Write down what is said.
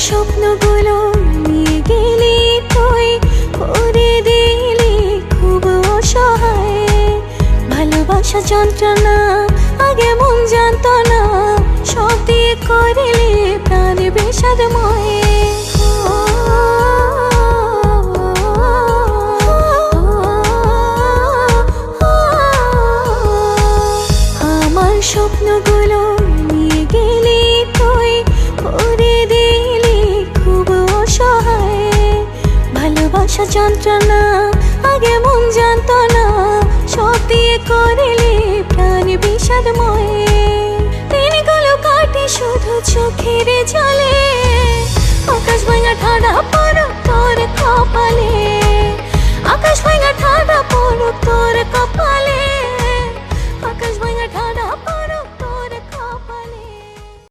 স্বপ্নগুলো নিয়ে গেলি তুই, করে দিলি খুব অসহায়। ভালোবাসা যন্ত্রণা আগে মন জানতো না, সব দিয়ে করলি প্রাণ বিষাদময়। আমার স্বপ্নগুলো নিয়ে গেলি তুই, করে দিলি খুব অসহায়। ভালোবাসা যন্ত্রণা আগে মন জানতো না, সব দিয়ে করলি